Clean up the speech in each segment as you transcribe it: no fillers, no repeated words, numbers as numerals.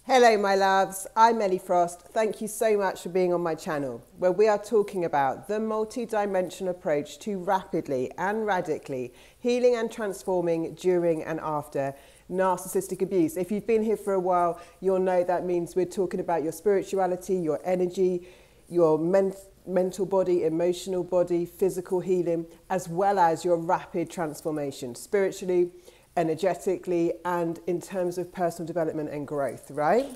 Hello my loves, I'm Ellie Frost. Thank you so much for being on my channel, where we are talking about the multi-dimensional approach to rapidly and radically healing and transforming during and after narcissistic abuse. If you've been here for a while, you'll know that means we're talking about your spirituality, your energy, your mental body, emotional body, physical healing, as well as your rapid transformation spiritually, energetically, and in terms of personal development and growth, right?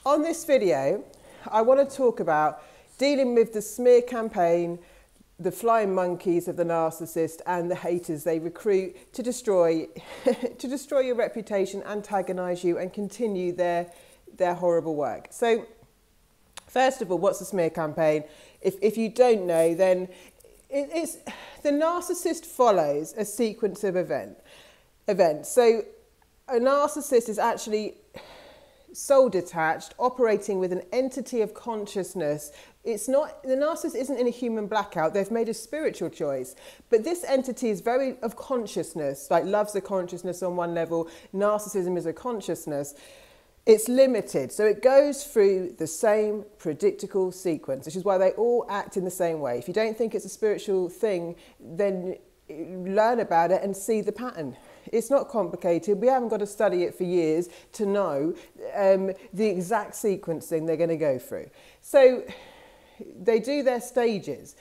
On this video, I want to talk about dealing with the smear campaign, the flying monkeys of the narcissist and the haters they recruit to destroy your reputation, antagonize you, and continue their horrible work. So first of all, what's the smear campaign? If you don't know, then it's the narcissist follows a sequence of events. So a narcissist is actually soul detached, operating with an entity of consciousness. It's not, the narcissist isn't in a human blackout. They've made a spiritual choice, but this entity is very of consciousness, like love's a consciousness on one level, narcissism is a consciousness. It's limited, so it goes through the same predictable sequence, which is why they all act in the same way. If you don't think it's a spiritual thing, then learn about it and see the pattern. It's not complicated. We haven't got to study it for years to know the exact sequencing they're going to go through. So they do their stages.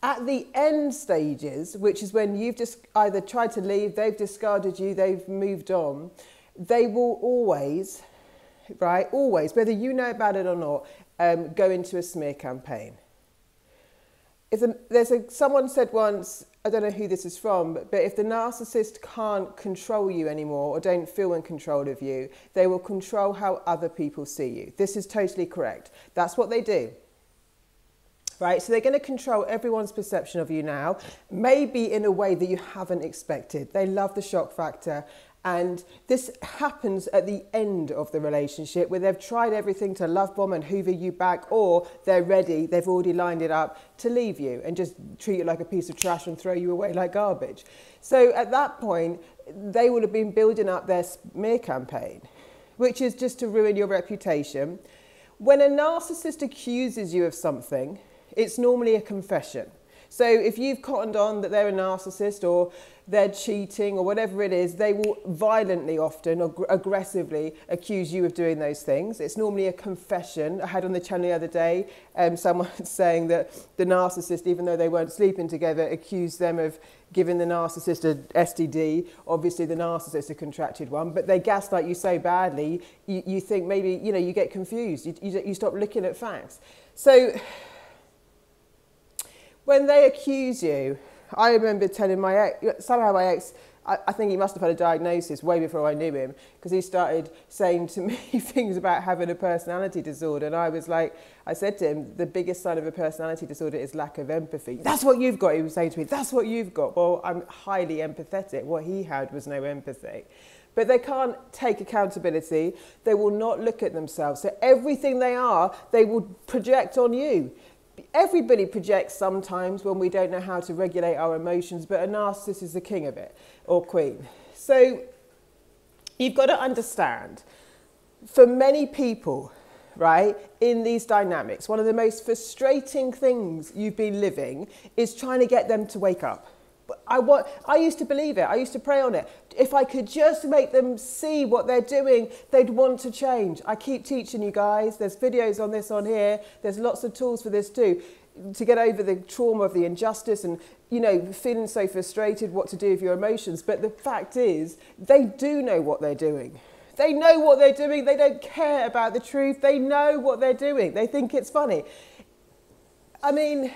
At the end stages, which is when you've just either tried to leave, they've discarded you, they've moved on, they will always, right, always, whether you know about it or not, go into a smear campaign. Someone said once, I don't know who this is from, but if the narcissist can't control you anymore or don't feel in control of you, they will control how other people see you. This is totally correct. That's what they do. Right? So they're going to control everyone's perception of you now, maybe in a way that you haven't expected. They love the shock factor. And this happens at the end of the relationship where they've tried everything to love bomb and hoover you back, or they're ready, they've already lined it up to leave you and just treat you like a piece of trash and throw you away like garbage. So at that point, they would have been building up their smear campaign, which is just to ruin your reputation. When a narcissist accuses you of something, it's normally a confession. So if you've cottoned on that they're a narcissist or they're cheating or whatever it is, they will violently often or aggressively accuse you of doing those things. It's normally a confession. I had on the channel the other day someone saying that the narcissist, even though they weren't sleeping together, accused them of giving the narcissist a STD. Obviously the narcissist a contracted one, but they gaslight you so badly, you think maybe, you know, you get confused. You stop looking at facts. So when they accuse you, I remember telling my ex, somehow my ex, I think he must have had a diagnosis way before I knew him, because he started saying to me things about having a personality disorder. And I was like, I said to him, the biggest sign of a personality disorder is lack of empathy. That's what you've got, he was saying to me, that's what you've got. Well, I'm highly empathetic. What he had was no empathy. But they can't take accountability. They will not look at themselves. So everything they are, they will project on you. Everybody projects sometimes when we don't know how to regulate our emotions, but a narcissist is the king of it, or queen. So you've got to understand, for many people, right, in these dynamics, one of the most frustrating things you've been living is trying to get them to wake up. I used to believe it. I used to pray on it. If I could just make them see what they're doing, they'd want to change. I keep teaching you guys. There's videos on this on here. There's lots of tools for this too, to get over the trauma of the injustice and, you know, feeling so frustrated, what to do with your emotions. But the fact is, they do know what they're doing. They know what they're doing. They don't care about the truth. They know what they're doing. They think it's funny. I mean,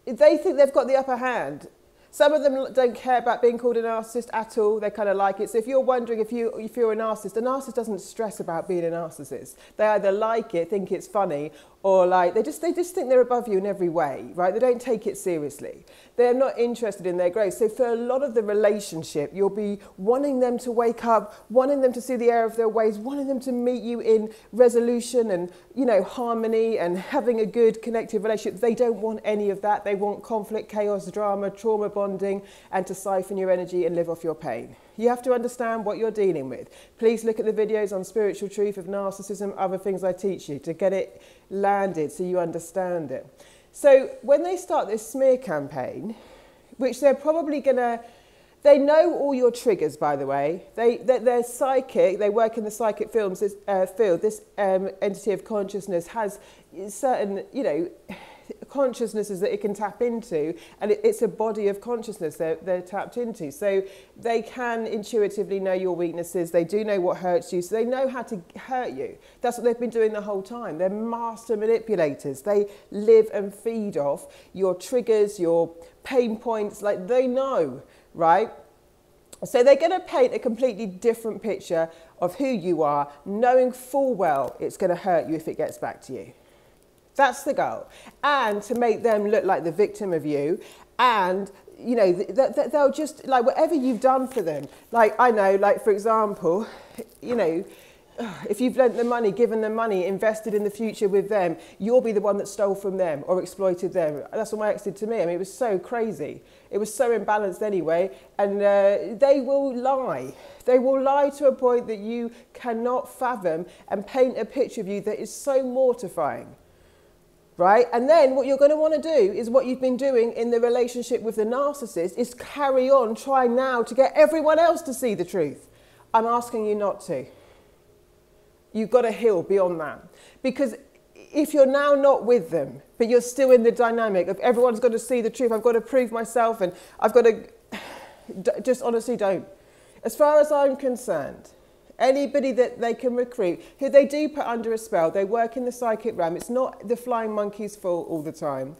they think they've got the upper hand. Some of them don't care about being called a narcissist at all. They kind of like it. So if you're wondering if you're a narcissist doesn't stress about being a narcissist. They either like it, think it's funny, or like they just think they're above you in every way, right? They don't take it seriously. They're not interested in their growth. So for a lot of the relationship, you'll be wanting them to wake up, wanting them to see the error of their ways, wanting them to meet you in resolution and, you know, harmony and having a good connected relationship. They don't want any of that. They want conflict, chaos, drama, trauma bonding, and to siphon your energy and live off your pain. You have to understand what you're dealing with. Please look at the videos on spiritual truth of narcissism, other things I teach you to get it landed so you understand it. So when they start this smear campaign, which they're probably going to, they know all your triggers, by the way. They're psychic, they work in the psychic field. This entity of consciousness has certain, consciousnesses that it can tap into, and it's a body of consciousness they're tapped into. So they can intuitively know your weaknesses, they do know what hurts you, so they know how to hurt you. That's what they've been doing the whole time. They're master manipulators. They live and feed off your triggers, your pain points, like they know, right? So they're going to paint a completely different picture of who you are, knowing full well it's going to hurt you if it gets back to you. That's the goal. And to make them look like the victim of you. And, they'll just, like, whatever you've done for them. Like, I know, like, for example, if you've lent them money, given them money, invested in the future with them, you'll be the one that stole from them or exploited them. That's what my ex did to me. I mean, it was so crazy. It was so imbalanced anyway. And they will lie. They will lie to a point that you cannot fathom and paint a picture of you that is so mortifying. Right? And then what you're going to want to do is what you've been doing in the relationship with the narcissist is carry on trying now to get everyone else to see the truth. I'm asking you not to. You've got to heal beyond that. Because if you're now not with them, but you're still in the dynamic of everyone's got to see the truth, I've got to prove myself and I've got to... Just honestly don't. As far as I'm concerned, anybody that they can recruit, who they do put under a spell, they work in the psychic realm. It's not the flying monkey's fault all the time.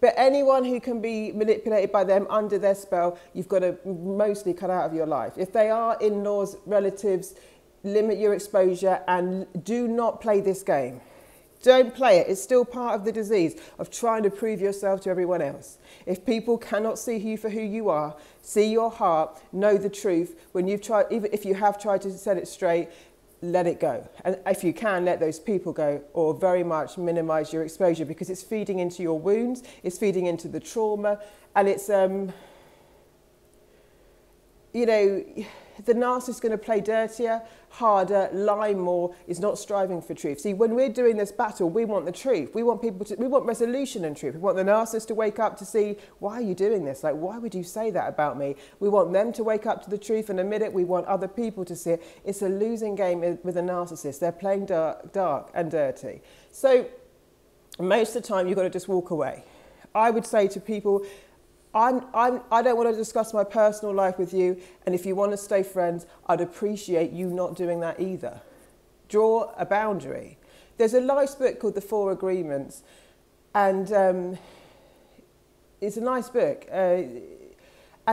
But anyone who can be manipulated by them under their spell, you've got to mostly cut out of your life. If they are in-laws, relatives, limit your exposure and do not play this game. Don't play it. It's still part of the disease of trying to prove yourself to everyone else. If people cannot see you for who you are, see your heart, know the truth, when you've tried, even if you have tried to set it straight, let it go. And if you can, let those people go, or very much minimize your exposure, because it's feeding into your wounds, it's feeding into the trauma, and it's, the narcissist is going to play dirtier, harder, lie more, is not striving for truth. See, when we're doing this battle, we want the truth. We want people to, we want resolution and truth. We want the narcissist to wake up to see, why are you doing this? Like, why would you say that about me? We want them to wake up to the truth and admit it. We want other people to see it. It's a losing game with a narcissist. They're playing dark and dirty. So most of the time, you've got to just walk away. I would say to people, I don't want to discuss my personal life with you, and if you want to stay friends, I'd appreciate you not doing that either. Draw a boundary. There's a nice book called The Four Agreements, and it's a nice book. And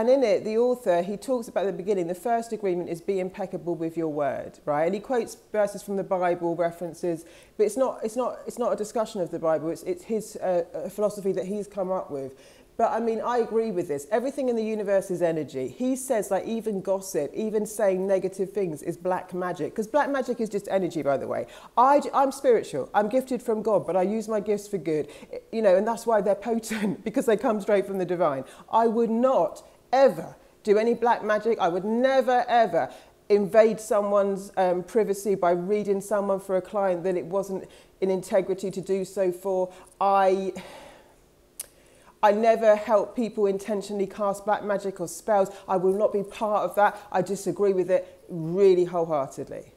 in it, the author, he talks about at the beginning, the first agreement is be impeccable with your word, right? And he quotes verses from the Bible, references, but it's not a discussion of the Bible. It's his philosophy that he's come up with. But I mean, I agree with this. Everything in the universe is energy. He says, like, even gossip, even saying negative things is black magic. Because black magic is just energy, by the way. I'm spiritual. I'm gifted from God, but I use my gifts for good. And that's why they're potent, because they come straight from the divine. I would not ever do any black magic. I would never, ever invade someone's privacy by reading someone for a client that it wasn't in integrity to do so for. I never help people intentionally cast black magic or spells. I will not be part of that. I disagree with it really wholeheartedly.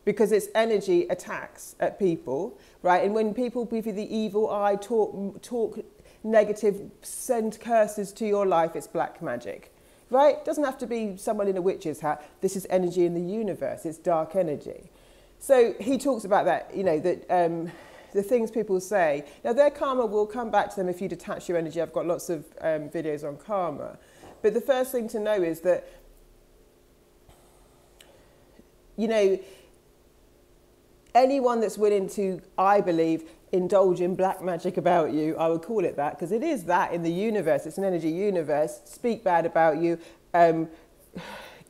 Because it's energy attacks at people, right? And when people give you the evil eye, talk negative, send curses to your life, it's black magic, right? It doesn't have to be someone in a witch's hat. This is energy in the universe. It's dark energy. So he talks about that, the things people say. Now, their karma will come back to them if you detach your energy. I've got lots of videos on karma. But the first thing to know is that, anyone that's willing to, I believe, indulge in black magic about you, I would call it that, because it is that in the universe. It's an energy universe. Speak bad about you,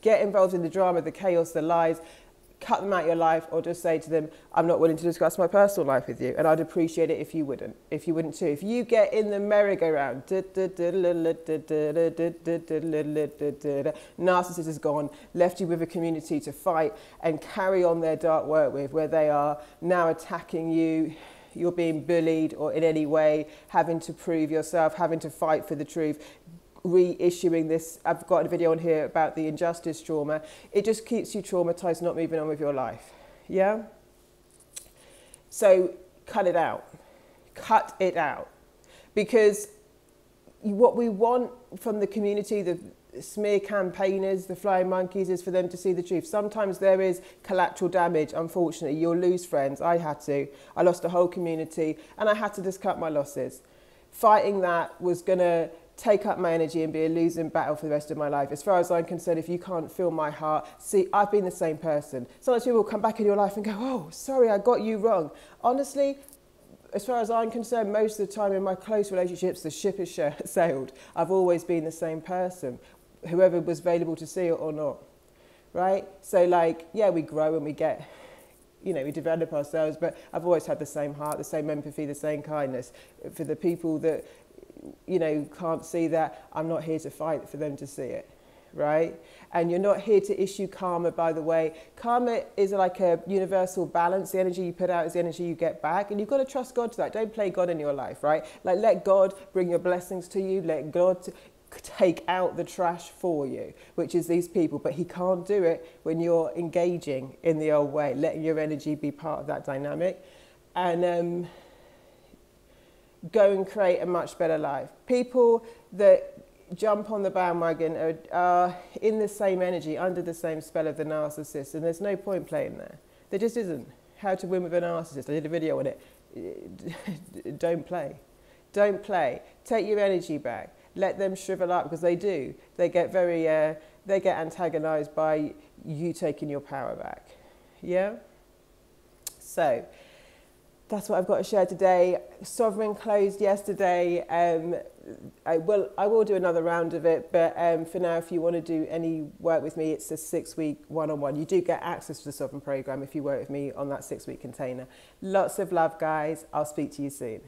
get involved in the drama, the chaos, the lies, cut them out of your life, or just say to them, I'm not willing to discuss my personal life with you. And I'd appreciate it if you wouldn't too. If you get in the merry-go-round, narcissist is gone, left you with a community to fight and carry on their dark work with, where they are now attacking you, you're being bullied, or in any way having to prove yourself, having to fight for the truth, reissuing this. I've got a video on here about the injustice trauma. It just keeps you traumatized, not moving on with your life. Yeah? So cut it out. Cut it out. Because what we want from the community, the smear campaigners, the flying monkeys, is for them to see the truth. Sometimes there is collateral damage, unfortunately. You'll lose friends. I had to. I lost a whole community, and I had to just cut my losses. Fighting that was going to take up my energy and be a losing battle for the rest of my life. As far as I'm concerned, if you can't feel my heart, see, I've been the same person. Sometimes people will come back in your life and go, oh, sorry, I got you wrong. Honestly, as far as I'm concerned, most of the time in my close relationships, the ship has sailed. I've always been the same person, whoever was available to see it or not, right? So like, yeah, we grow and we get, you know, we develop ourselves, but I've always had the same heart, the same empathy, the same kindness. For the people that, you know, can't see that, I'm not here to fight for them to see it, right? And you're not here to issue karma, by the way. Karma is like a universal balance. The energy you put out is the energy you get back, and you've got to trust God to that. Don't play God in your life, right? Like, let God bring your blessings to you. Let God take out the trash for you, which is these people. But he can't do it when you're engaging in the old way, letting your energy be part of that dynamic. And go and create a much better life. People that jump on the bandwagon are in the same energy, under the same spell of the narcissist, and there's no point playing there. There just isn't. How to win with a narcissist. I did a video on it. Don't play. Don't play. Take your energy back. Let them shrivel up, because they do. They get very, they get antagonized by you taking your power back. Yeah? So, that's what I've got to share today. Sovereign closed yesterday. I will do another round of it, but for now, if you want to do any work with me, it's a 6-week one-on-one. You do get access to the Sovereign program if you work with me on that 6-week container. Lots of love, guys. I'll speak to you soon.